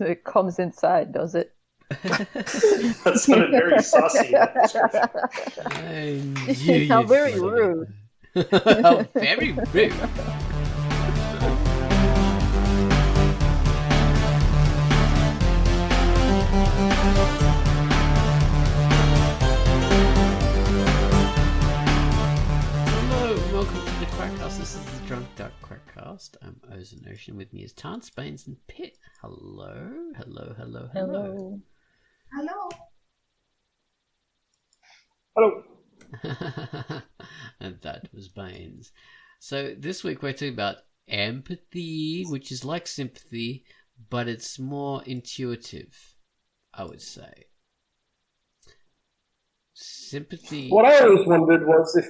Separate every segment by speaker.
Speaker 1: It comes inside, does it?
Speaker 2: That sounded very saucy. That description.
Speaker 1: How very rude.
Speaker 3: How very rude. Hello, welcome to the QUACKCAST. This is the Drunkduck QUACKCAST. I'm Ozen Ocean. With me is Tance, Baines, and Pitt. Hello.
Speaker 1: Hello.
Speaker 2: Hello.
Speaker 3: And that was Baines. So this week we're talking about empathy, which is like sympathy, but it's more intuitive, I would say. Sympathy.
Speaker 2: What I always wondered was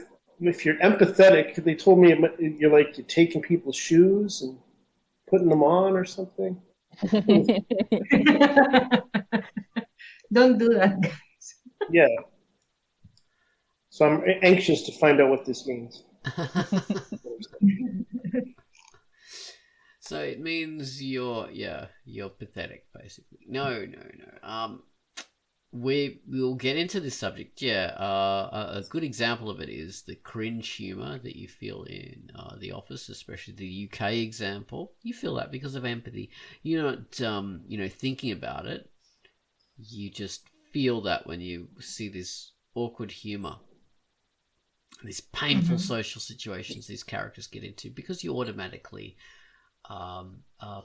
Speaker 2: if you're empathetic, they told me you're like you're taking people's shoes and putting them on or something.
Speaker 4: Don't do that, guys.
Speaker 2: Yeah. So I'm anxious to find out what this means.
Speaker 3: So it means you're pathetic, basically. No. We'll get into this subject. A good example of it is the cringe humor that you feel in The Office, especially the UK example. You feel that because of empathy. You're not, thinking about it. You just feel that when you see this awkward humor, these painful social situations these characters get into, because you automatically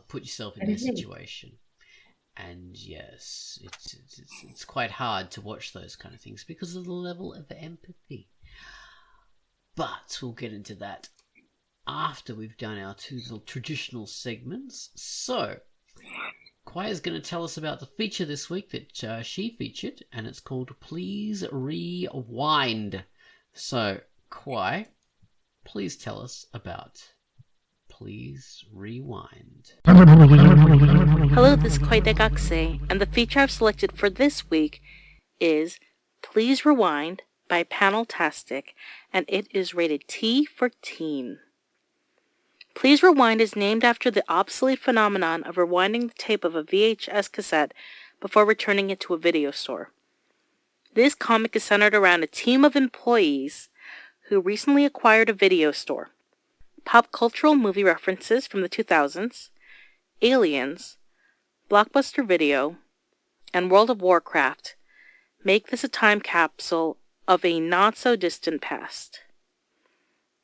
Speaker 3: put yourself in their situation. And yes, it's quite hard to watch those kind of things because of the level of empathy. But we'll get into that after we've done our two little traditional segments. So, Quai's going to tell us about the feature this week that she featured, and it's called Please Rewind. So, Quai, please tell us about Please Rewind.
Speaker 5: Hello, this is QUACKCAST, and the feature I've selected for this week is Please Rewind by Paneltastic, and it is rated T for teen. Please Rewind is named after the obsolete phenomenon of rewinding the tape of a VHS cassette before returning it to a video store. This comic is centered around a team of employees who recently acquired a video store. Pop cultural movie references from the 2000s, Aliens, Blockbuster Video, and World of Warcraft make this a time capsule of a not-so-distant past.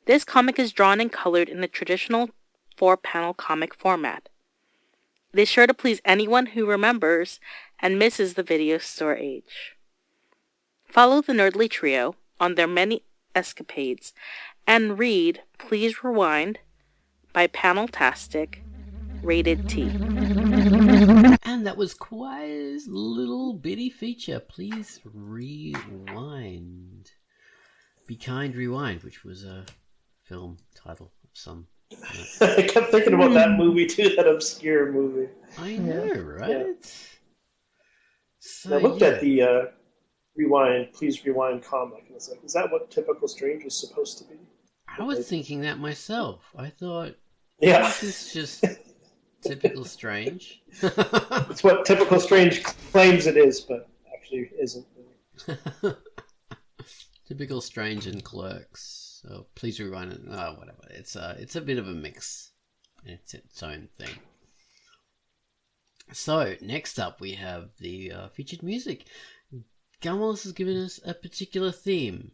Speaker 5: This comic is drawn and colored in the traditional 4-panel comic format. It is sure to please anyone who remembers and misses the video store age. Follow the Nerdly Trio on their many escapades and read Please Rewind by Paneltastic, rated T.
Speaker 3: And that was Quai's little bitty feature, Please Rewind. Be Kind Rewind, which was a film title of some...
Speaker 2: I kept thinking about that movie too, that obscure movie.
Speaker 3: I know, right?
Speaker 2: Yeah.
Speaker 3: So,
Speaker 2: I looked at the Please Rewind comic, and it's like, is that what Typical Strange was supposed to be?
Speaker 3: I was thinking that myself. I thought,
Speaker 2: yeah,
Speaker 3: this is just Typical Strange.
Speaker 2: It's what Typical Strange claims it is, but actually isn't.
Speaker 3: Typical Strange and Clerks. Oh, Please Rewind it. Oh, whatever. It's a bit of a mix. It's its own thing. So, next up we have the featured music. Gumwallis has given us a particular theme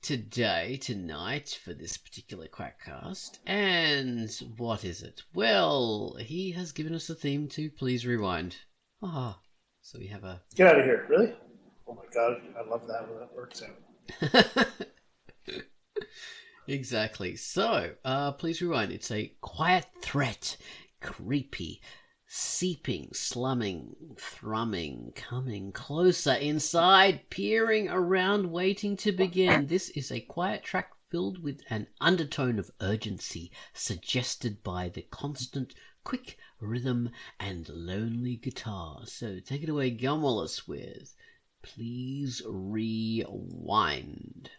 Speaker 3: tonight, for this particular QUACKCAST. And what is it? Well, he has given us a theme to Please Rewind. So we have a...
Speaker 2: Get out of here, really? Oh my god, I love that when that works out.
Speaker 3: Exactly. So, Please Rewind. It's a quiet threat, creepy, seeping, slumming, thrumming, coming closer inside, peering around, waiting to begin. This is a quiet track filled with an undertone of urgency, suggested by the constant, quick rhythm and lonely guitar. So take it away, Gumwallis, with Please Rewind.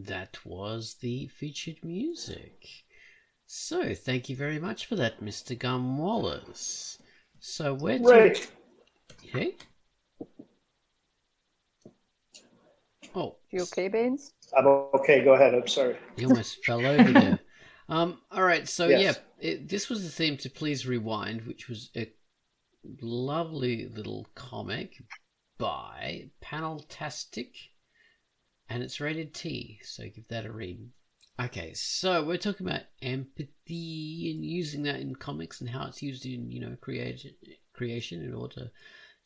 Speaker 3: that was the featured music. So, thank you very much for that, Mr. Gum Wallace. So, we're
Speaker 2: Right.
Speaker 3: Hey? Oh.
Speaker 1: You okay, Baines?
Speaker 2: I'm okay. Go ahead. I'm sorry.
Speaker 3: You almost fell over there. All right, so
Speaker 2: Yes.
Speaker 3: this was the theme to Please Rewind, which was a lovely little comic by Paneltastic, and it's rated T, so give that a read. Okay, so we're talking about empathy and using that in comics and how it's used in, creation in order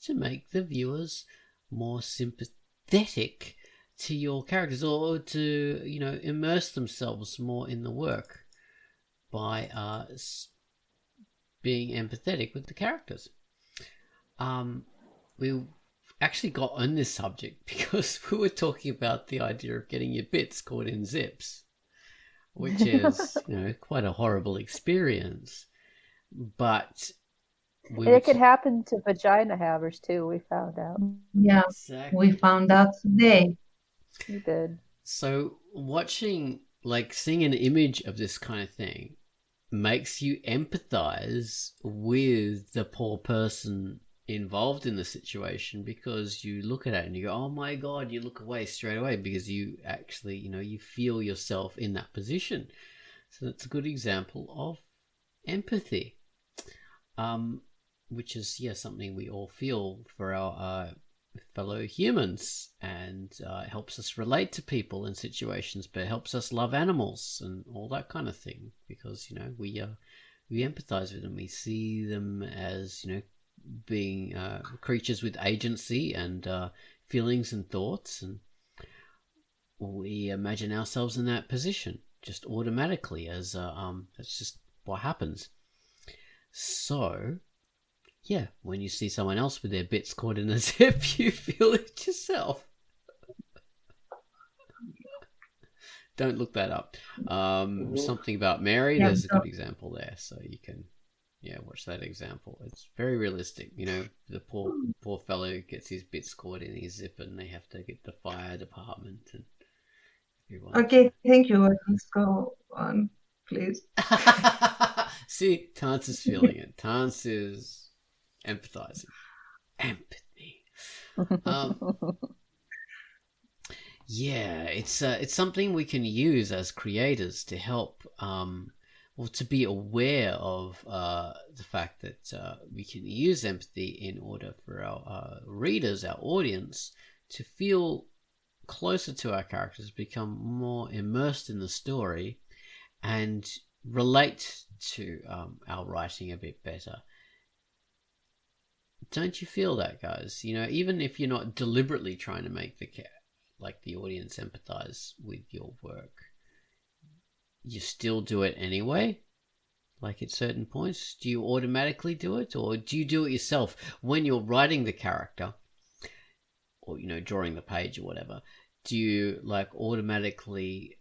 Speaker 3: to make the viewers more sympathetic to your characters, or to, immerse themselves more in the work by being empathetic with the characters. We actually got on this subject because we were talking about the idea of getting your bits caught in zips, which is, quite a horrible experience. But
Speaker 1: it could happen to vagina havers too, we found out.
Speaker 4: Yeah,
Speaker 3: exactly.
Speaker 4: we found out today.
Speaker 1: You did.
Speaker 3: So seeing an image of this kind of thing makes you empathize with the poor person involved in the situation, because you look at it and you go, oh my God, you look away straight away because you actually, you feel yourself in that position. So that's a good example of empathy, which is, something we all feel for our fellow humans, and it helps us relate to people in situations, but it helps us love animals and all that kind of thing, because we empathize with them. We see them as being creatures with agency and feelings and thoughts, and we imagine ourselves in that position just automatically, as that's just what happens. So when you see someone else with their bits caught in a zip, you feel it yourself. Don't look that up. Something about Mary, there's a good example there, so you can watch that example. It's very realistic. The poor fellow gets his bits caught in his zip, and they have to get the fire department and everyone.
Speaker 4: Okay, thank you. Let's go on, please.
Speaker 3: See, Tance is feeling it. Tance is empathizing. Empathy. It's something we can use as creators to help, to be aware of the fact that we can use empathy in order for our readers, our audience, to feel closer to our characters, become more immersed in the story, and relate to our writing a bit better. Don't you feel that, guys? Even if you're not deliberately trying to make the audience empathize with your work, you still do it anyway? Like at certain points, do you automatically do it, or do you do it yourself when you're writing the character, or drawing the page or whatever? Do you automatically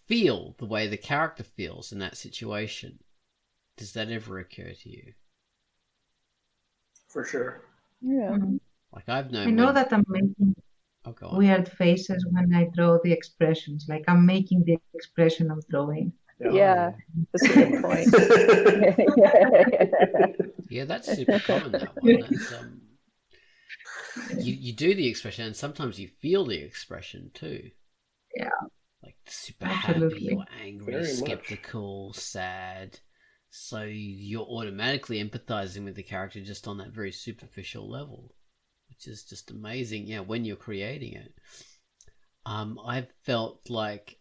Speaker 3: feel the way the character feels in that situation? Does that ever occur to you?
Speaker 2: For sure.
Speaker 1: Yeah.
Speaker 3: I've known.
Speaker 4: I know that I'm making weird faces when I draw the expressions. Like I'm making the expression I'm drawing.
Speaker 1: Yeah, that's a good point.
Speaker 3: Yeah, that's super common, that one. That's, you do the expression, and sometimes you feel the expression too.
Speaker 4: Yeah.
Speaker 3: Like super
Speaker 4: Absolutely.
Speaker 3: happy or angry,
Speaker 2: Very
Speaker 3: skeptical, sad. So you're automatically empathizing with the character just on that very superficial level, which is just amazing. Yeah, when you're creating it, I've felt like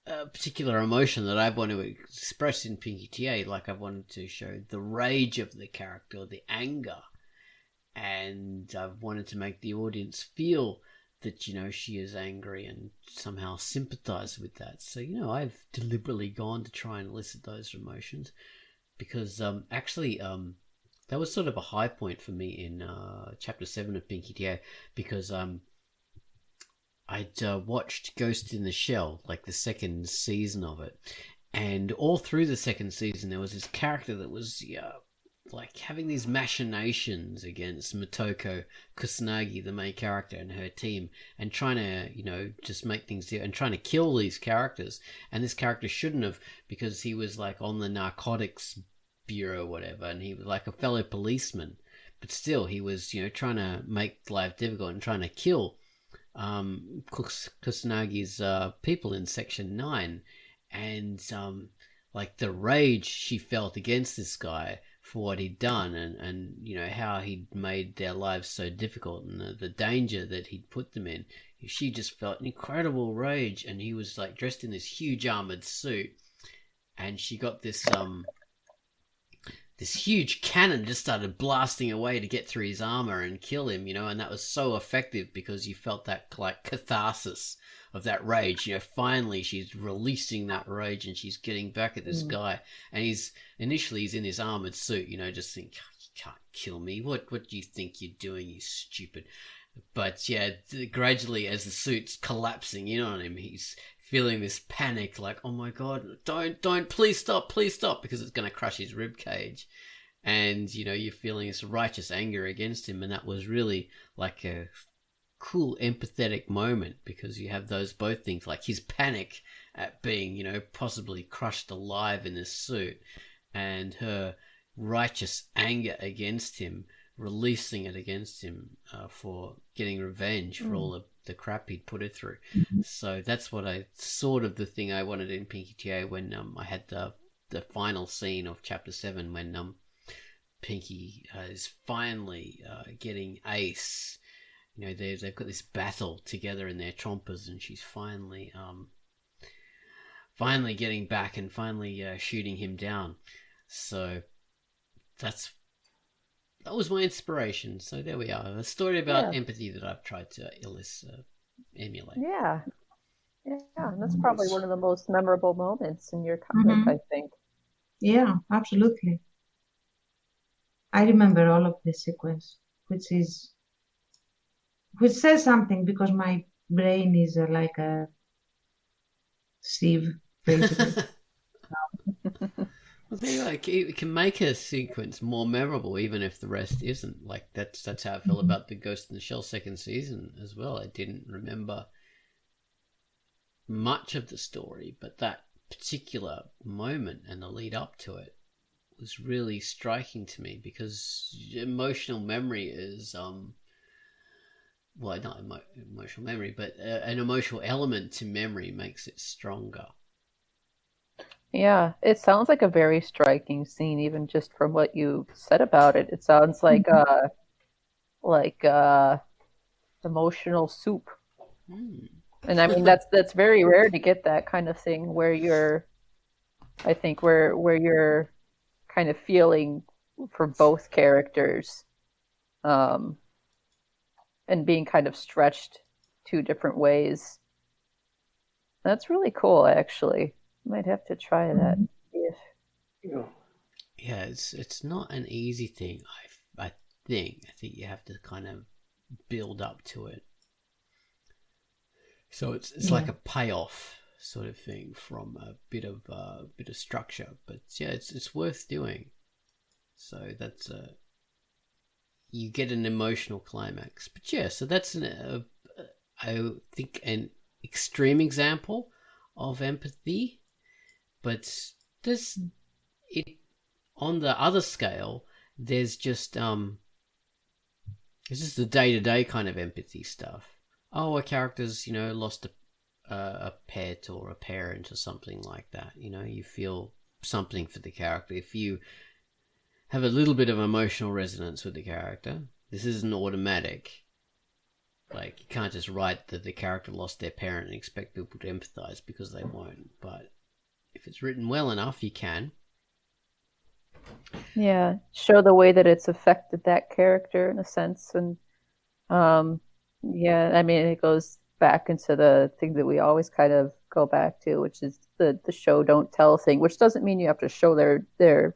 Speaker 3: a particular emotion that I want to express in Pinky TA, like I wanted to show the rage of the character, the anger, and I've wanted to make the audience feel that she is angry and somehow sympathize with that. So I've deliberately gone to try and elicit those emotions, because actually that was sort of a high point for me in chapter 7 of Pinky TA, because I'd watched Ghost in the Shell, like the second season of it, and all through the second season there was this character that was like having these machinations against Motoko Kusanagi, the main character, and her team, and trying to, just make things and trying to kill these characters. And this character shouldn't have, because he was like on the narcotics bureau, whatever, and he was like a fellow policeman, but still he was, trying to make life difficult and trying to kill Kusanagi's people in Section 9, and like the rage she felt against this guy for what he'd done, and how he'd made their lives so difficult, and the danger that he'd put them in. She just felt an incredible rage, and he was like dressed in this huge armored suit, and she got this huge cannon, just started blasting away to get through his armor and kill him, and that was so effective because you felt that like catharsis of that rage. Finally she's releasing that rage and she's getting back at this guy, and he's in his armored suit, just think, you can't kill me. What do you think you're doing, you stupid? But yeah, gradually as the suit's collapsing in on him, he's feeling this panic, like, oh my god, don't, please stop, because it's going to crush his rib cage. And you're feeling this righteous anger against him, and that was really like a cool empathetic moment, because you have those both things, like his panic at being possibly crushed alive in this suit, and her righteous anger against him, releasing it against him for getting revenge for all the crap he'd put her through. So that's what the thing I wanted in Pinky TA when I had the final scene of chapter 7, when Pinky is finally getting Ace. They've got this battle together in their chompers, and she's finally getting back and finally shooting him down. So that was my inspiration. So there we are, a story about empathy that I've tried to emulate.
Speaker 1: Yeah, and that's probably one of the most memorable moments in your comic, I think.
Speaker 4: Yeah, absolutely. I remember all of this sequence, which says something, because my brain is like a sieve, basically.
Speaker 3: It can make a sequence more memorable, even if the rest isn't. Like that's how I feel about the Ghost in the Shell second season as well. I didn't remember much of the story, but that particular moment and the lead up to it was really striking to me, because emotional memory is not emotional memory, but an emotional element to memory makes it stronger.
Speaker 1: Yeah, it sounds like a very striking scene, even just from what you said about it. It sounds like emotional soup. And I mean that's very rare to get that kind of thing where you're kind of feeling for both characters, and being kind of stretched two different ways. That's really cool, actually. Might have to try that.
Speaker 3: Yeah, it's not an easy thing. I think you have to kind of build up to it. So it's like a payoff sort of thing from a bit of structure. But yeah, it's worth doing. So that's you get an emotional climax. But yeah, so that's I think an extreme example of empathy. But there's it on the other scale. There's just the day-to-day kind of empathy stuff. Oh, a character's lost a pet or a parent or something like that. You feel something for the character. If you have a little bit of emotional resonance with the character, this isn't automatic. Like, you can't just write that the character lost their parent and expect people to empathize, because they won't. But if it's written well enough, you can.
Speaker 1: Yeah, show the way that it's affected that character in a sense. And yeah, I mean, it goes back into the thing that we always kind of go back to, which is the show don't tell thing, which doesn't mean you have to show their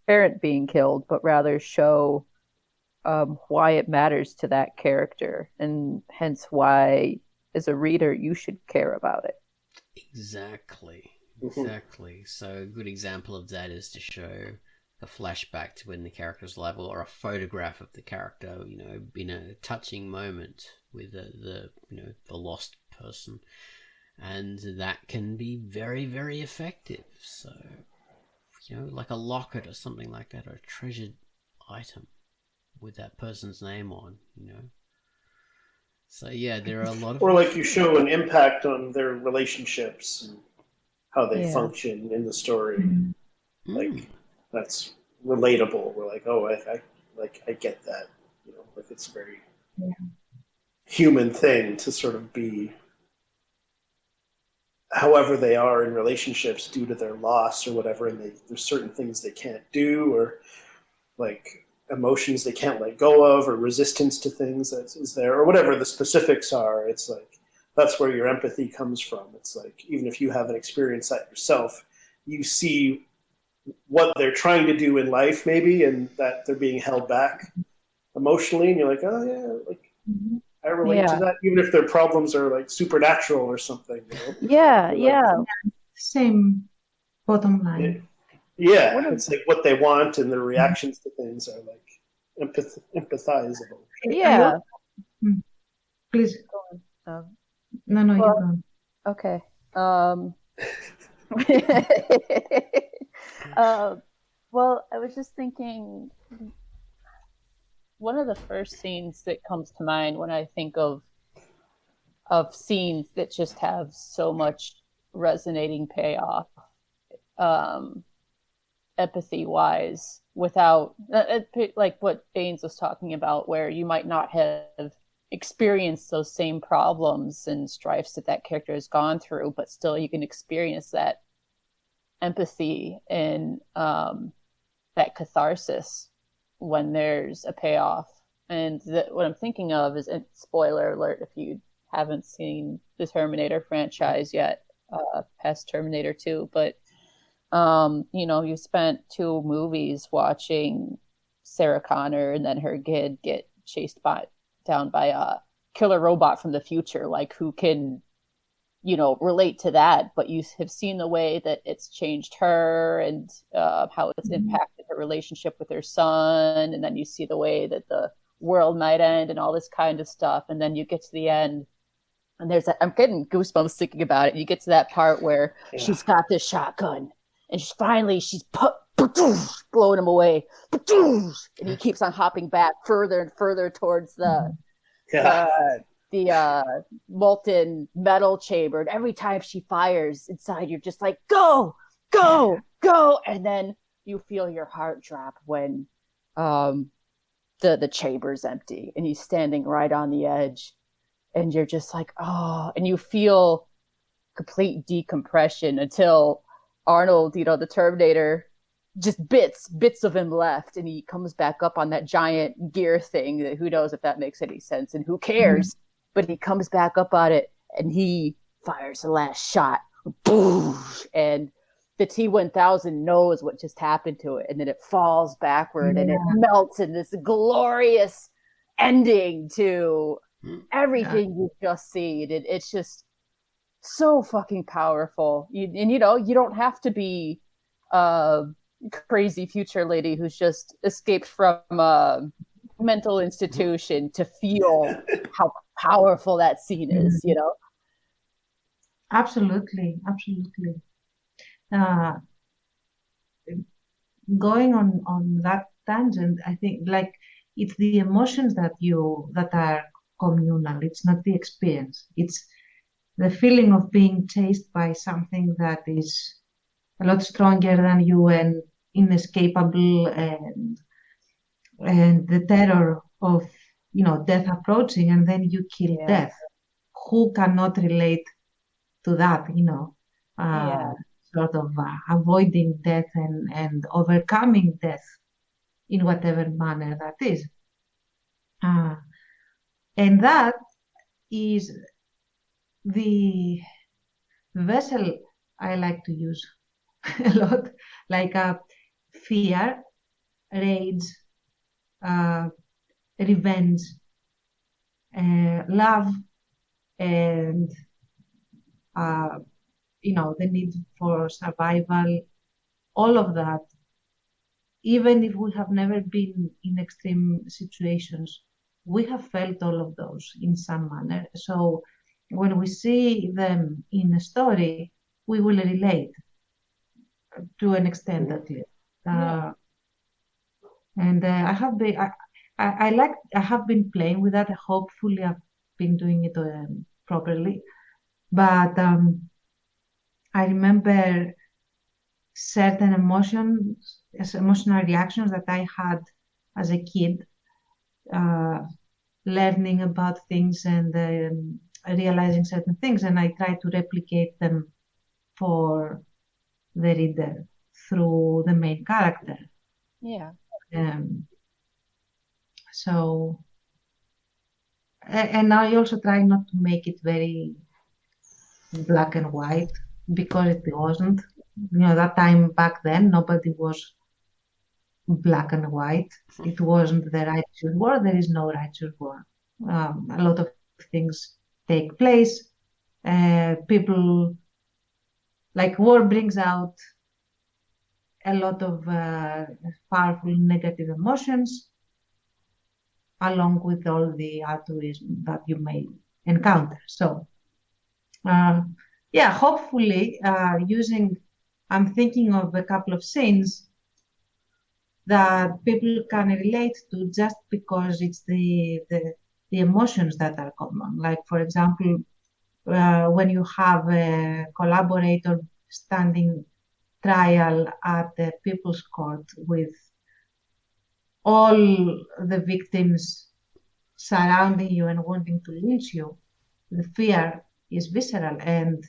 Speaker 1: parent being killed, but rather show why it matters to that character, and hence why, as a reader, you should care about it.
Speaker 3: Exactly. So a good example of that is to show a flashback to when the character's alive, or a photograph of the character, in a touching moment with the lost person, and that can be very, very effective. So, like a locket or something like that, or a treasured item with that person's name on, So yeah, there are a lot of...
Speaker 2: Or like you show an impact on their relationships and how they function in the story. Like, that's relatable. We're like, oh, I get that. Like it's a very human thing to sort of be however they are in relationships due to their loss or whatever, and there's certain things they can't do, or like emotions they can't let go of, or resistance to things that is there, or whatever the specifics are. It's like that's where your empathy comes from. It's like even if you haven't experienced that yourself, you see what they're trying to do in life maybe, and that they're being held back emotionally, and you're like, oh yeah, like I relate to that, even if their problems are like supernatural or something.
Speaker 4: Same bottom line.
Speaker 2: It's like what they want, and their reactions to things are like empathizable.
Speaker 4: Please. No, you go.
Speaker 1: Okay. Well, I was just thinking, one of the first scenes that comes to mind when I think of scenes that just have so much resonating payoff, empathy-wise, without like what Baines was talking about, where you might not have experienced those same problems and strifes that character has gone through, but still you can experience that empathy and that catharsis when there's a payoff. And what I'm thinking of is, and spoiler alert if you haven't seen the Terminator franchise yet, past Terminator 2, but you spent 2 movies watching Sarah Connor and then her kid get chased down by a killer robot from the future, like who can relate to that, but you have seen the way that it's changed her and how it's impacted her relationship with her son, and then you see the way that the world might end and all this kind of stuff, and then you get to the end and I'm getting goosebumps thinking about it. You get to that part where she's got this shotgun and she's blowing him away, and he keeps on hopping back further and further towards the molten metal chamber, and every time she fires inside, you're just like, go, and then you feel your heart drop when the chamber's empty and he's standing right on the edge, and you're just like, oh, and you feel complete decompression until Arnold, the Terminator, just bits of him left, and he comes back up on that giant gear thing that who knows if that makes any sense, and who cares, but he comes back up on it and he fires the last shot, boom, and the T-1000 knows what just happened to it, and then it falls backward and it melts in this glorious ending to everything you've just seen. It's just so fucking powerful. You don't have to be crazy future lady who's just escaped from a mental institution to feel how powerful that scene is,
Speaker 4: Absolutely. Going on that tangent, I think like it's the emotions that are communal. It's not the experience. It's the feeling of being chased by something that is a lot stronger than you and inescapable, and the terror of death approaching, and then you kill death. Who cannot relate to that? Sort of avoiding death and overcoming death in whatever manner that is. And that is the vessel I like to use a lot, like fear, rage, revenge, love, and the need for survival, all of that even if we have never been in extreme situations, we have felt all of those in some manner. So when we see them in a story, we will relate to an extent at least. And I have been, I have been playing with that. Hopefully, I've been doing it properly. But I remember certain emotional reactions that I had as a kid, learning about things and realizing certain things, and I try to replicate them for the reader through the main character.
Speaker 1: Yeah.
Speaker 4: So, and I also try not to make it very black and white, because it wasn't. That time back then, nobody was black and white. It wasn't the righteous war. There is no righteous war. A lot of things take place. People, like, war brings out a lot of powerful negative emotions, along with all the altruism that you may encounter. So, hopefully, I'm thinking of a couple of scenes that people can relate to, just because it's the emotions that are common. Like, for example, when you have a collaborator standing trial at the People's Court with all the victims surrounding you and wanting to lynch you, the fear is visceral, and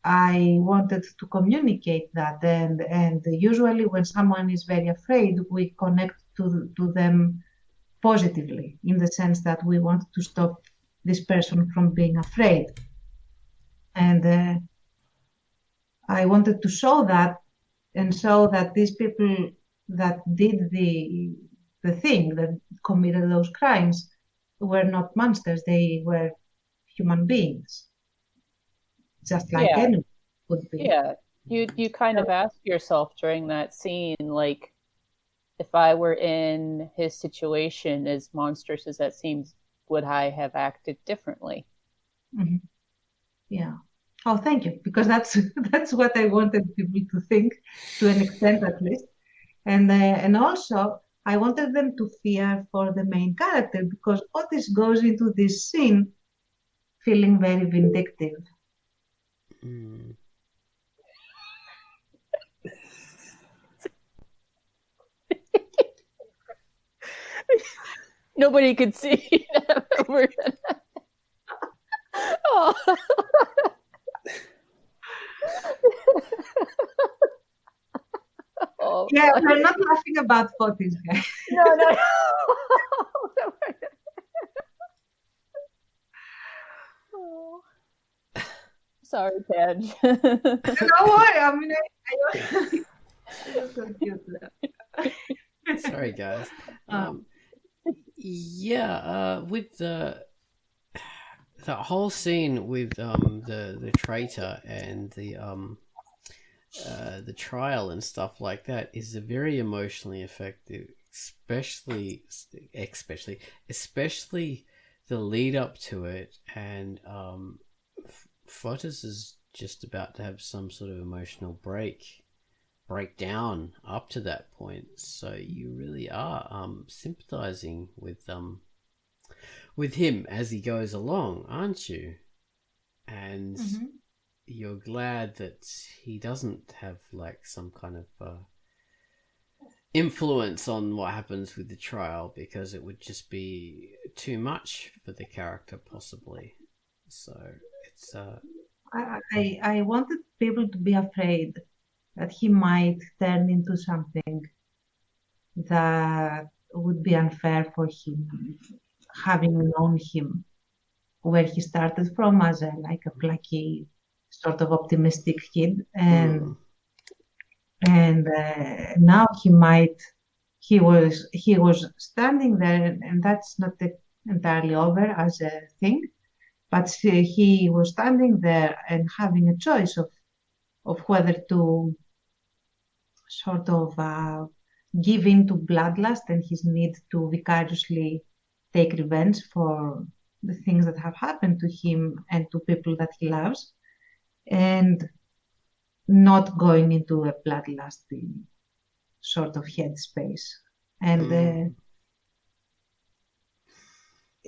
Speaker 4: I wanted to communicate that. And usually when someone is very afraid, we connect to them positively, in the sense that we want to stop this person from being afraid. And I wanted to show that, and show that these people that did the thing, that committed those crimes, were not monsters. They were human beings, just like anyone would be.
Speaker 1: Yeah, you kind of ask yourself during that scene, like, if I were in his situation, as monstrous as that seems, would I have acted differently?
Speaker 4: Mm-hmm. Yeah. Oh, thank you, because that's what I wanted people to think, to an extent at least, and also I wanted them to fear for the main character, because Otis goes into this scene feeling very vindictive.
Speaker 3: Mm.
Speaker 1: Nobody could see that. Oh. Oh,
Speaker 4: yeah, we're not laughing about Otis, guys.
Speaker 1: No. Oh. Sorry, Taj.
Speaker 4: Don't worry. I mean,
Speaker 3: Sorry, guys. With the whole scene with the traitor and the trial and stuff like that is very emotionally effective, especially the lead up to it, and Fotis is just about to have some sort of emotional breakdown up to that point, so you really are sympathizing with him as he goes along, aren't you? And you're glad that he doesn't have like some kind of influence on what happens with the trial, because it would just be too much for the character possibly. So it's
Speaker 4: I wanted people to be afraid that he might turn into something that would be unfair for him, having known him where he started from as a plucky, sort of optimistic kid, and now he was standing there, and that's not entirely over as a thing, but he was standing there and having a choice of whether to sort of give in to bloodlust and his need to vicariously take revenge for the things that have happened to him and to people that he loves, and not going into a bloodlusty sort of headspace. And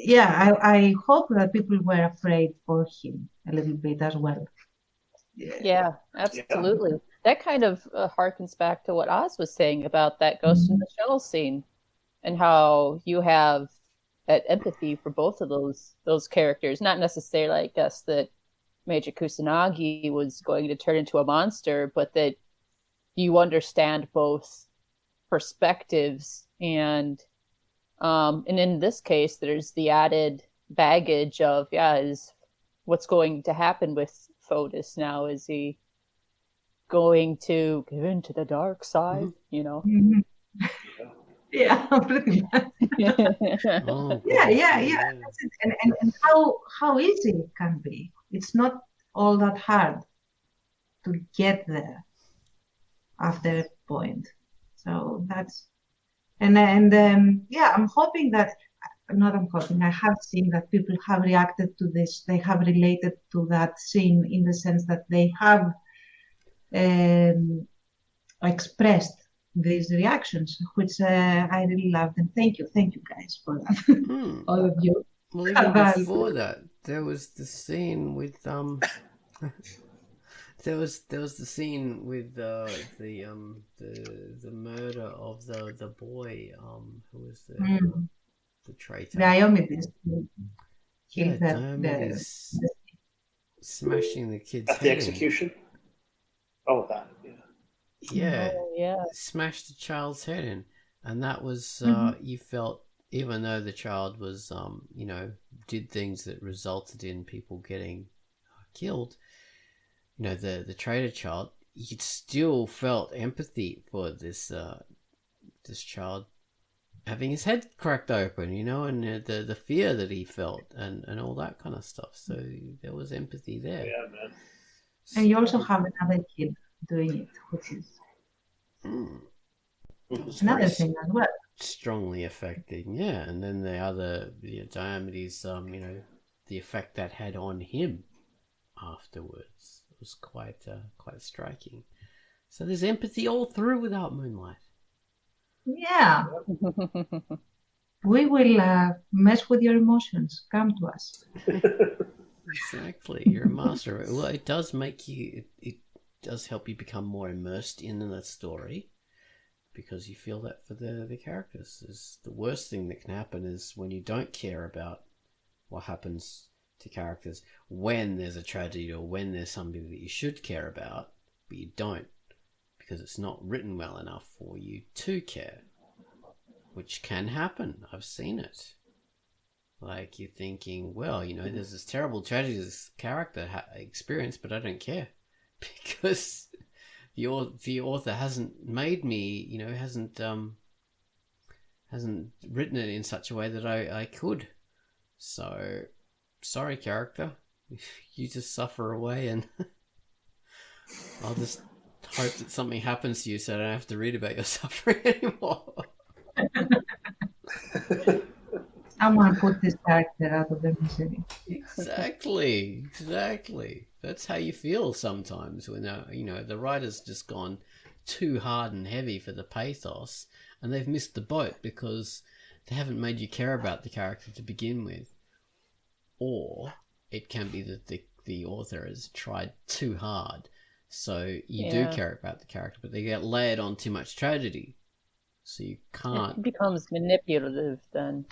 Speaker 4: I hope that people were afraid for him a little bit as well.
Speaker 1: Yeah, absolutely. Yeah. That kind of harkens back to what Oz was saying about that Ghost in the Shell scene, and how you have that empathy for both of those characters. Not necessarily, I guess, that Major Kusanagi was going to turn into a monster, but that you understand both perspectives, and in this case, there's the added baggage of is what's going to happen with Fotis now. Is he going to give in to the dark side? You know.
Speaker 4: Mm-hmm. Yeah, pretty much. Yeah. And how easy it can be. It's not all that hard to get there after a point. So that's I'm hoping that I have seen that people have reacted to this. They have related to that scene in the sense that they have expressed these reactions, which I really loved, and thank you guys for that. All of you.
Speaker 3: Well, even before that, there was the scene with there was the scene with the murder of the boy who was the traitor.
Speaker 4: Diomedes.
Speaker 3: Diomedes smashing the kid's
Speaker 2: at
Speaker 3: head.
Speaker 2: The execution. Oh, that.
Speaker 3: Yeah.
Speaker 1: Oh, yeah.
Speaker 3: Smashed the child's head in, and that was you felt, even though the child was did things that resulted in people getting killed, the traitor child, you still felt empathy for this child having his head cracked open, and the fear that he felt and all that kind of stuff. So there was empathy there.
Speaker 2: Yeah, man.
Speaker 4: And you also have another kid doing it, which is another thing as well.
Speaker 3: Strongly affecting, yeah. And then the other, Diomedes, the effect that had on him afterwards was quite striking. So there's empathy all through Without Moonlight.
Speaker 4: Yeah. We will mess with your emotions. Come to us.
Speaker 3: Exactly. You're a master. Well, it does make you, it does help you become more immersed in that story, because you feel that for the characters. Is the worst thing that can happen is when you don't care about what happens to characters when there's a tragedy or when there's something that you should care about, but you don't, because it's not written well enough for you to care, which can happen. I've seen it. Like, you're thinking, well, there's this terrible tragedy this character experienced, but I don't care, because the author hasn't made me, hasn't written it in such a way that I could. So, sorry, character. You just suffer away, and I'll just hope that something happens to you so I don't have to read about your suffering anymore.
Speaker 4: Someone put this character out of their misery.
Speaker 3: Exactly. That's how you feel sometimes when the writer's just gone too hard and heavy for the pathos, and they've missed the boat because they haven't made you care about the character to begin with. Or it can be that the author has tried too hard, so you do care about the character, but they get layered on too much tragedy. So you can't.
Speaker 1: It becomes manipulative then,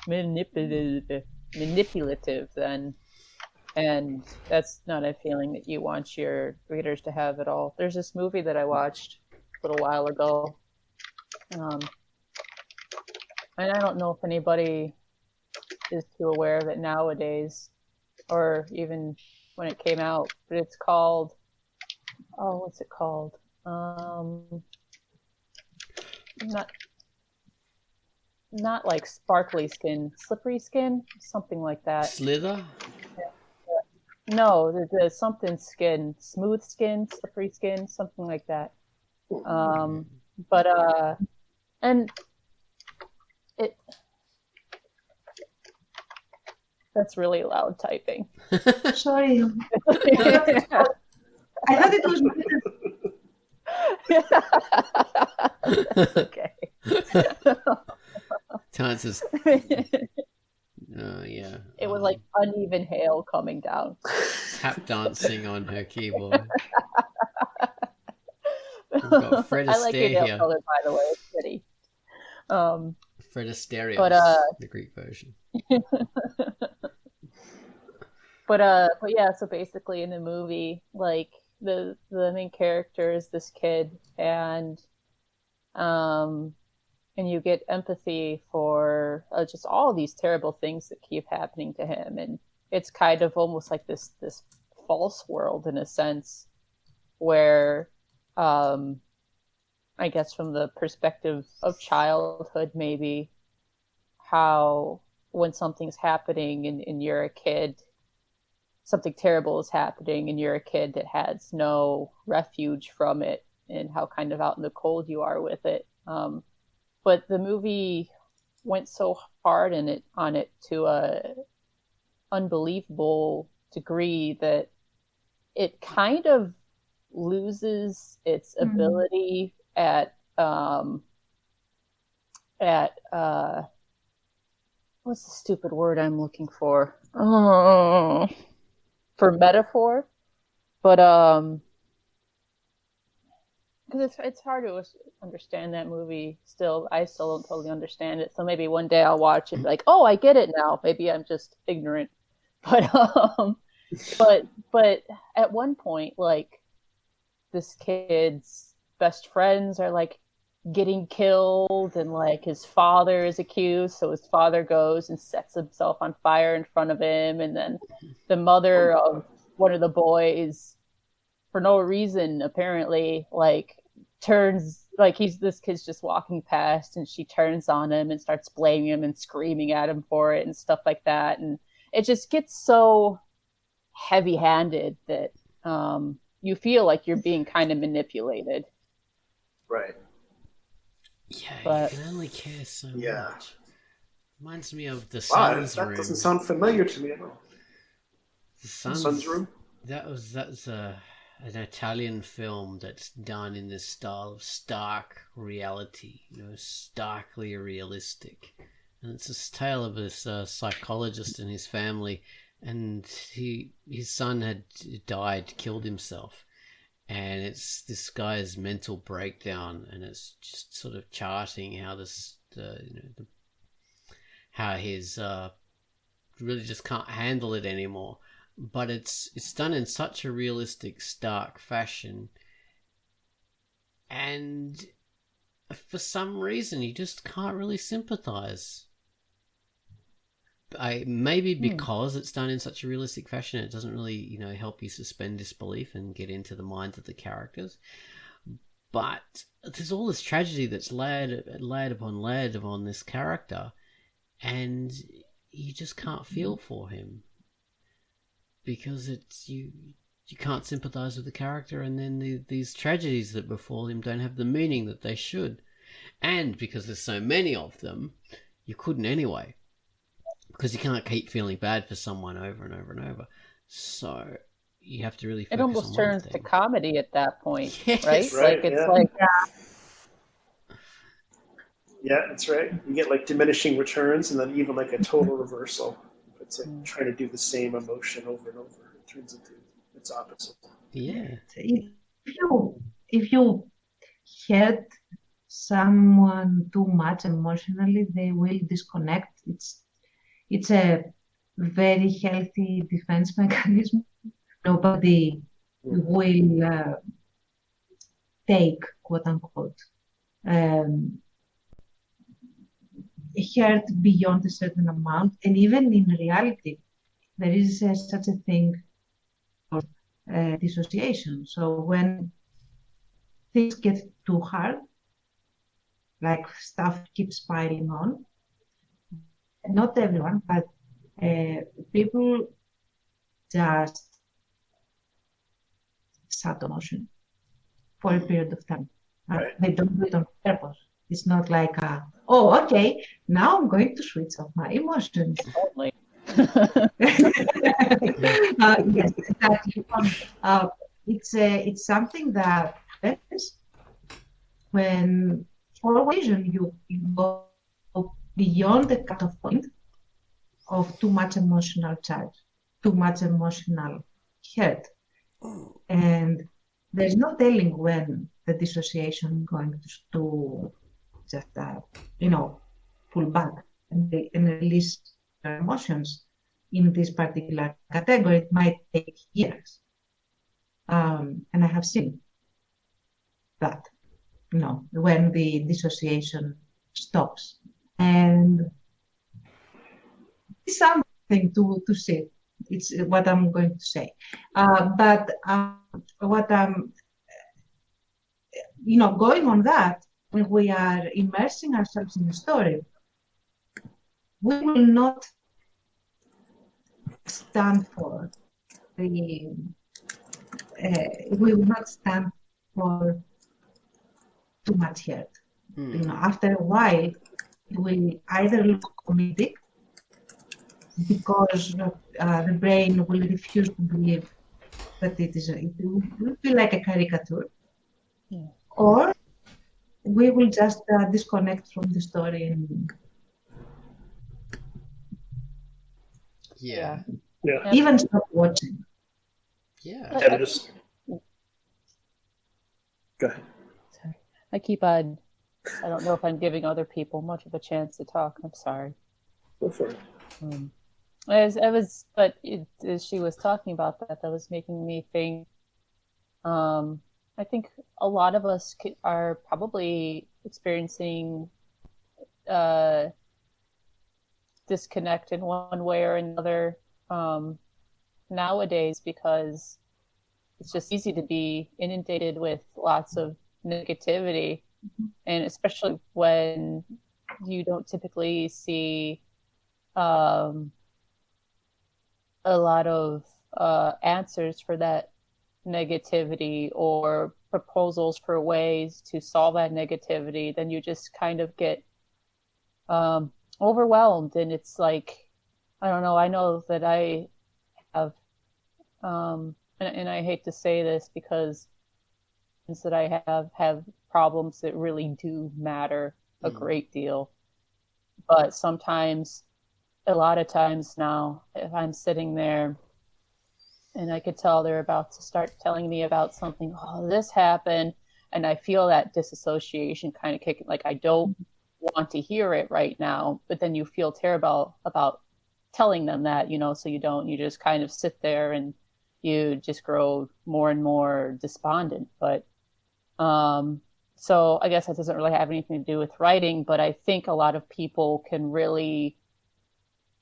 Speaker 1: and that's not a feeling that you want your readers to have at all. There's this movie that I watched a little while ago, and I don't know if anybody is too aware of it nowadays, or even when it came out, but it's called, what's it called? Not like sparkly skin, slippery skin, something like that.
Speaker 3: Slither?
Speaker 1: No, there's something skin, smooth skin, slippery skin, something like that. But and it that's really loud typing.
Speaker 4: Sorry. I thought it was
Speaker 1: That's okay.
Speaker 3: Chances. Yeah.
Speaker 1: It was like uneven hail coming down.
Speaker 3: Tap dancing on her keyboard. We've got Fred
Speaker 1: I like
Speaker 3: Astaire
Speaker 1: it
Speaker 3: here.
Speaker 1: color, by the way. It's pretty.
Speaker 3: Fred Astaire,
Speaker 1: but
Speaker 3: the Greek version.
Speaker 1: But yeah, so basically in the movie, like the main character is this kid, and you get empathy for just all these terrible things that keep happening to him, and it's kind of almost like this false world in a sense, where I guess from the perspective of childhood, maybe how when something's happening and you're a kid, something terrible is happening and you're a kid that has no refuge from it, and how kind of out in the cold you are with it. But the movie went so hard on it to a unbelievable degree that it kind of loses its ability at what's the stupid word I'm looking for? Oh, for metaphor, but because it's hard to understand that movie still. I still don't totally understand it, so maybe one day I'll watch it and be like, oh, I get it now. Maybe I'm just ignorant, but but at one point, like, this kid's best friends are like getting killed, and like his father is accused, so his father goes and sets himself on fire in front of him, and then the mother of one of the boys, for no reason apparently, like turns, like this kid's just walking past and she turns on him and starts blaming him and screaming at him for it and stuff like that, and it just gets so heavy-handed that you feel like you're being kind of manipulated.
Speaker 2: Right.
Speaker 3: Yeah,
Speaker 1: but
Speaker 3: you can only care so much. Reminds me of the
Speaker 2: Son's
Speaker 3: Room.
Speaker 2: That doesn't sound familiar to me at all.
Speaker 3: The
Speaker 2: Son's Room?
Speaker 3: That's an Italian film that's done in this style of stark reality, starkly realistic. And it's this tale of this psychologist and his family, and his son had died, killed himself. And it's this guy's mental breakdown, and it's just sort of charting how how he's really just can't handle it anymore. But it's done in such a realistic, stark fashion, and for some reason you just can't really sympathize. Maybe because it's done in such a realistic fashion, it doesn't really, help you suspend disbelief and get into the minds of the characters. But there's all this tragedy that's layered upon this character, and you just can't feel for him because it's you can't sympathize with the character, and then these tragedies that befall him don't have the meaning that they should, and because there's so many of them, you couldn't anyway. Because you can't keep feeling bad for someone over and over and over. So you have to really focus on one thing. It almost turns
Speaker 1: to comedy at that point,
Speaker 3: yes.
Speaker 1: right?
Speaker 2: Right?
Speaker 1: Like, it's like...
Speaker 2: Yeah, that's right. You get like diminishing returns, and then even like a total reversal. If it's like trying to do the same emotion over and over, it turns into its opposite.
Speaker 3: Yeah.
Speaker 4: If you hurt someone too much emotionally, they will disconnect. It's a very healthy defense mechanism. Nobody will take, quote unquote, hurt beyond a certain amount. And even in reality, there is such a thing called dissociation. So when things get too hard, like stuff keeps piling on, not everyone, but people just shut emotion for a period of time.
Speaker 2: Right.
Speaker 4: They don't do it on purpose. It's not like, oh, okay, now I'm going to switch off my emotions.
Speaker 1: Only.
Speaker 4: Yes, exactly. It's something that happens when, for a reason, you go beyond the cutoff point of too much emotional charge, too much emotional hurt. And there's no telling when the dissociation is going to just, pull back and release your emotions in this particular category. It might take years. And I have seen that, when the dissociation stops. And it's something to see. It's what I'm going to say. But what I'm, going on that, when we are immersing ourselves in the story, we will not stand for we will not stand for too much hurt. After a while, it will either look comedic because the brain will refuse to believe that it will feel like a caricature, or we will just disconnect from the story and even stop watching.
Speaker 2: Yeah, just go ahead.
Speaker 1: I keep on. I don't know if I'm giving other people much of a chance to talk. I'm sorry.
Speaker 2: Go for it.
Speaker 1: As she was talking about that, that was making me think. I think a lot of us are probably experiencing disconnect in one way or another nowadays, because it's just easy to be inundated with lots of negativity, and especially when you don't typically see a lot of answers for that negativity or proposals for ways to solve that negativity, then you just kind of get overwhelmed. And it's like, I don't know, I know that I have, and I hate to say this because that I have problems that really do matter a great deal. But sometimes, a lot of times now, if I'm sitting there and I could tell they're about to start telling me about something, oh, this happened, and I feel that disassociation kind of kicking, like I don't want to hear it right now, but then you feel terrible about telling them that, so you just kind of sit there and you just grow more and more despondent. But so I guess that doesn't really have anything to do with writing, but I think a lot of people can really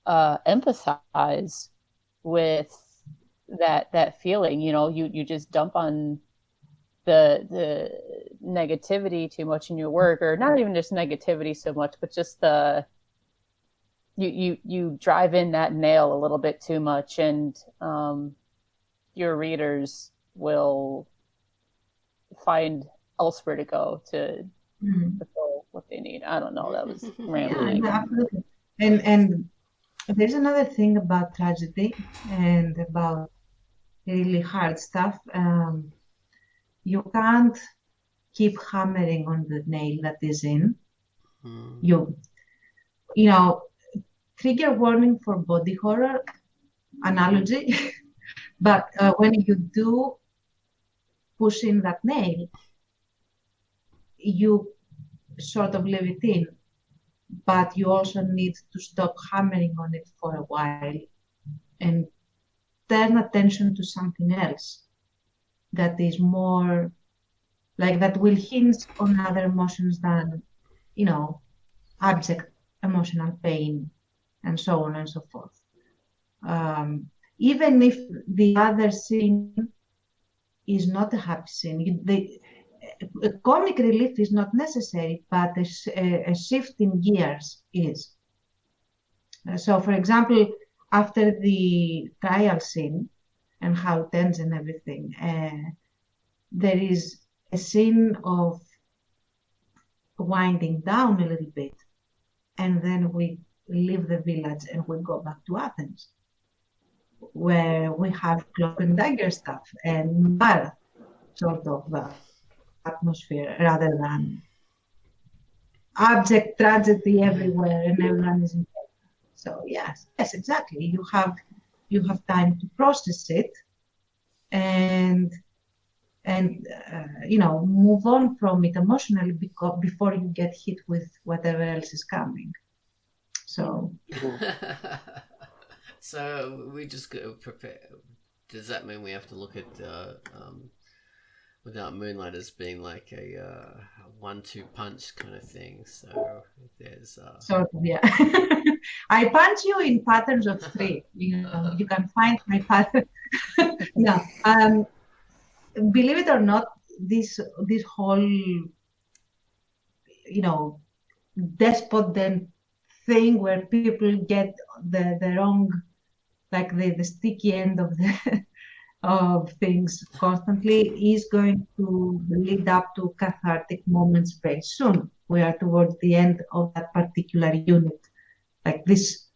Speaker 1: empathize with that feeling. You just dump on the negativity too much in your work, or not even just negativity so much, but just you drive in that nail a little bit too much, and your readers will find elsewhere to go to fulfill what they need. I don't know. That was rambling.
Speaker 4: Yeah, absolutely. And there's another thing about tragedy and about really hard stuff. You can't keep hammering on the nail that is in. Trigger warning for body horror analogy. But when you do push in that nail, you sort of leave it in, but you also need to stop hammering on it for a while and turn attention to something else that is more like that will hinge on other emotions than, abject emotional pain and so on and so forth. Even if the other scene is not a happy scene, a comic relief is not necessary, but a shift in gears is. So, for example, after the trial scene and how tense and everything, there is a scene of winding down a little bit, and then we leave the village and we go back to Athens, where we have cloak and dagger stuff and bar sort of atmosphere rather than abject tragedy everywhere and everyone is in pain. So yes, exactly. You have time to process it and move on from it emotionally before you get hit with whatever else is coming. So
Speaker 3: so we just go prepare. Does that mean we have to look at Without Moonlight as being like a 1-2 punch kind of thing? So there's
Speaker 4: sort of, yeah. I punch you in patterns of 3. You can find my pattern. No, believe it or not, this whole despot then thing where people get the wrong, like the sticky end of the of things constantly is going to lead up to cathartic moments very soon. We are towards the end of that particular unit, like this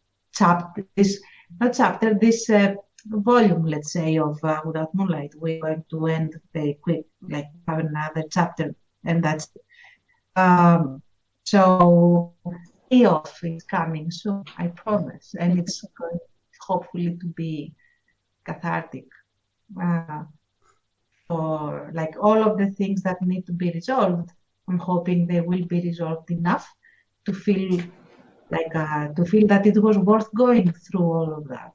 Speaker 4: volume, let's say, of Without Moonlight. We're going to end very quick, like have another chapter, and that's so payoff is coming soon, I promise, and it's going hopefully to be cathartic for like all of the things that need to be resolved. I'm hoping they will be resolved enough to feel like that it was worth going through all of that.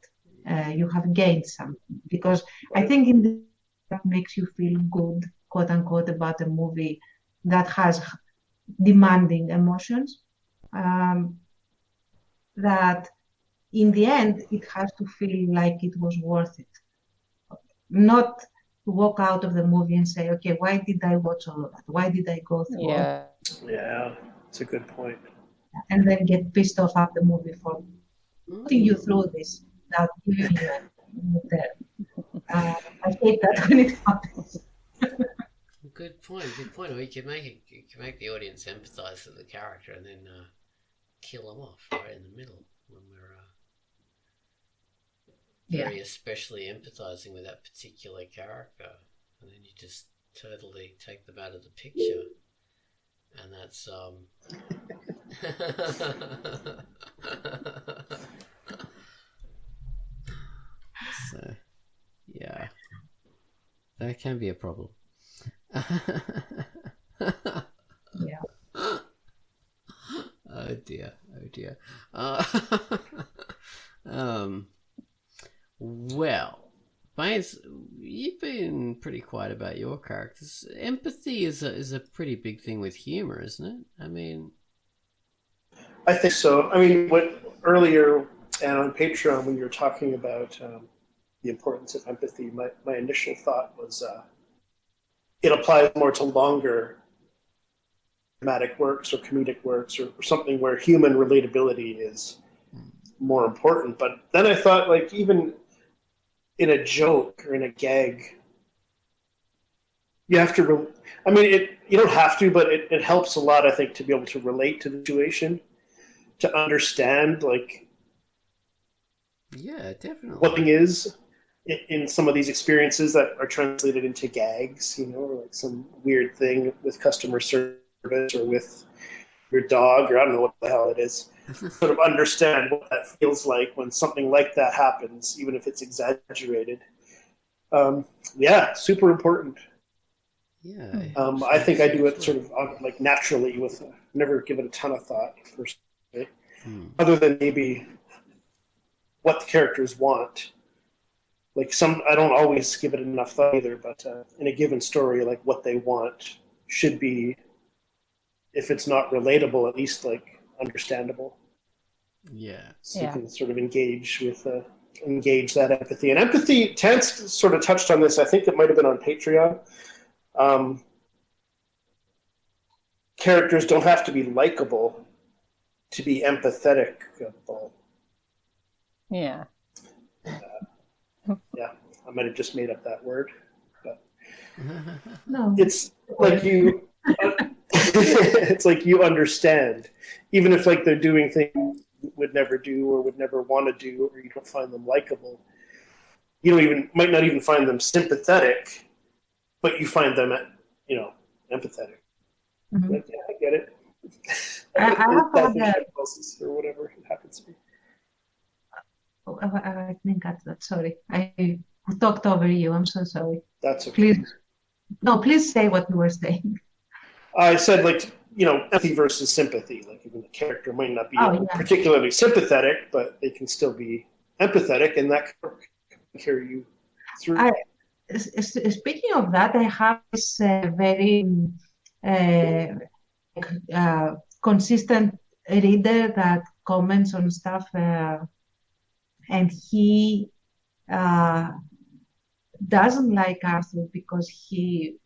Speaker 4: You have gained something, because I think that makes you feel good, quote unquote, about a movie that has demanding emotions. That in the end it has to feel like it was worth it, not to walk out of the movie and say, okay, why did I watch all of that? Why did I go through
Speaker 2: Yeah, it's a good point.
Speaker 4: And then get pissed off at the movie for putting you through this without giving you there. I hate that when it happens.
Speaker 3: Good point. Or you can make the audience empathize with the character and then kill them off right in the middle when we're very especially empathizing with that particular character, and then you just totally take them out of the picture, and that's so yeah, that can be a problem.
Speaker 4: Yeah.
Speaker 3: Oh dear. Well, Baines, you've been pretty quiet about your characters. Empathy is a pretty big thing with humor, isn't it? I mean,
Speaker 2: I think so. I mean, earlier and on Patreon when you were talking about the importance of empathy, my initial thought was it applies more to longer dramatic works or comedic works or something where human relatability is more important. But then I thought, like, even in a joke or in a gag, you have to. You don't have to, but it helps a lot, I think, to be able to relate to the situation, to understand, like,
Speaker 3: yeah, definitely
Speaker 2: what thing is in some of these experiences that are translated into gags, or like some weird thing with customer service or with your dog, or I don't know what the hell it is. Sort of understand what that feels like when something like that happens, even if it's exaggerated. Super important.
Speaker 3: Yeah.
Speaker 2: I think I do it sort of like naturally, with never give it a ton of thought personally, other than maybe what the characters want. Like I don't always give it enough thought either, but in a given story, like what they want should be, if it's not relatable, at least like understandable.
Speaker 3: Yeah.
Speaker 2: So you can sort of engage that empathy. And empathy, Tance sort of touched on this. I think it might have been on Patreon. Characters don't have to be likable to be empathetic.
Speaker 1: Yeah.
Speaker 2: I might have just made up that word, but
Speaker 4: no,
Speaker 2: it's like you. It's like you understand, even if like they're doing things you would never do or would never want to do, or you don't find them likable. You don't even might not even find them sympathetic, but you find them, empathetic.
Speaker 4: Mhm.
Speaker 2: Like, yeah, I get it.
Speaker 4: I have had
Speaker 2: Or whatever it happens to be.
Speaker 4: I didn't catch that. Sorry, I talked over you. I'm so sorry.
Speaker 2: That's okay.
Speaker 4: Please say what you were saying.
Speaker 2: I said, like, empathy versus sympathy. Like, even the character might not be particularly sympathetic, but they can still be empathetic, and that can carry you through.
Speaker 4: Speaking of that, I have this very consistent reader that comments on stuff, and he doesn't like Arthur because he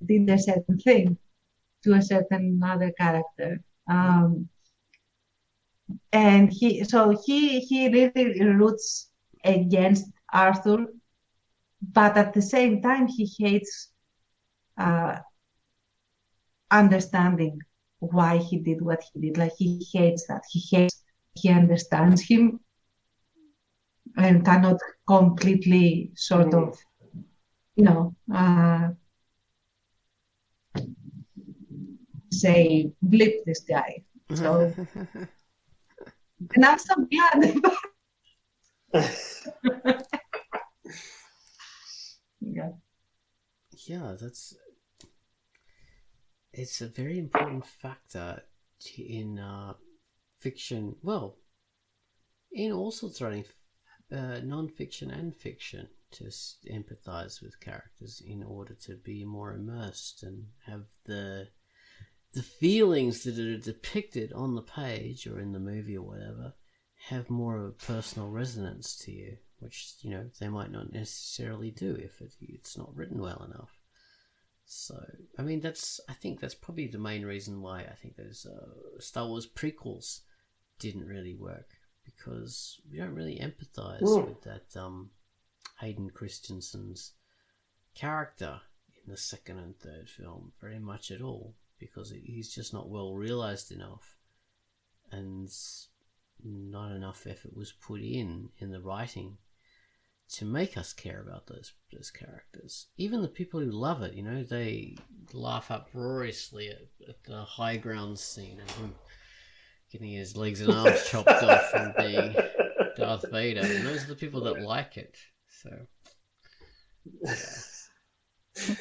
Speaker 4: did a certain thing to a certain other character. And he really roots against Arthur, but at the same time he hates understanding why he did what he did. Like, he hates that. He understands him and cannot completely sort of, say, blip this guy. So, and I'm so glad. Yeah.
Speaker 3: Yeah, it's a very important factor in fiction. Well, in all sorts of writing, non-fiction and fiction, to empathize with characters in order to be more immersed and have the feelings that are depicted on the page or in the movie or whatever have more of a personal resonance to you, which they might not necessarily do if it's not written well enough. So, I mean, I think that's probably the main reason why I think those Star Wars prequels didn't really work, because we don't really empathize with that Hayden Christensen's character in the second and third film very much at all, because he's just not well realized enough, and not enough effort was put in the writing to make us care about those characters. Even the people who love it, they laugh uproariously at the high ground scene and him getting his legs and arms chopped off and being Darth Vader. And those are the people that like it. So, yeah.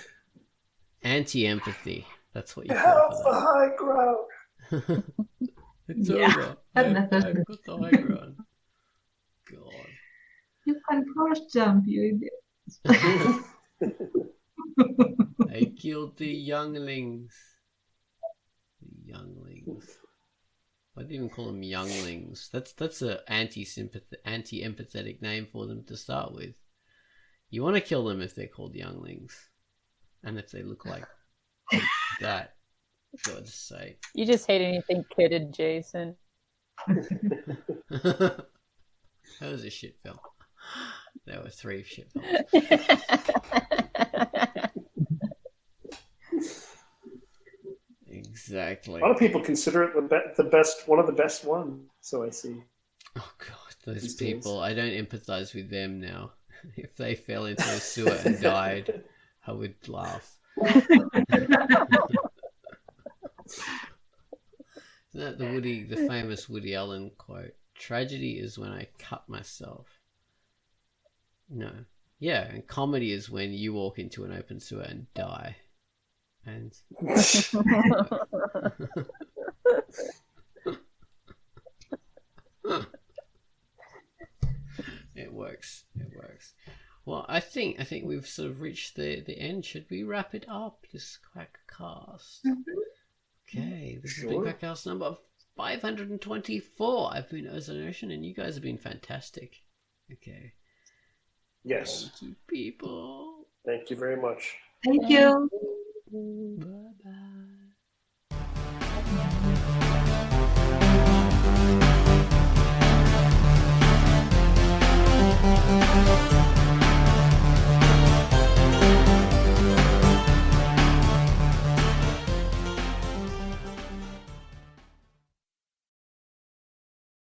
Speaker 3: Anti-empathy. That's what you call
Speaker 2: the high ground.
Speaker 3: It's over. I've got the high ground. God.
Speaker 4: You can force jump, you idiot.
Speaker 3: I killed the younglings. I didn't even call them younglings. That's a anti-empathetic name for them to start with. You want to kill them if they're called younglings, and if they look like that. God's sake.
Speaker 1: You just hate anything kidded, Jason.
Speaker 3: That was a shit film. There were 3 shit films. Exactly.
Speaker 2: A lot of people consider it the best, one of the best ones. So I see.
Speaker 3: Oh God, those people! I don't empathize with them now. If they fell into a sewer and died, I would laugh. Isn't that the famous Woody Allen quote? Tragedy is when I cut myself. No. Yeah, and comedy is when you walk into an open sewer and die. And it works. Well, I think we've sort of reached the end. Should we wrap it up, this QUACKCAST? Okay, this has been QUACKCAST number 524. I've been Ozone Ocean, and you guys have been fantastic. Okay.
Speaker 2: Yes.
Speaker 3: Thank you, people.
Speaker 2: Thank you very much.
Speaker 4: Thank you.
Speaker 3: Bye.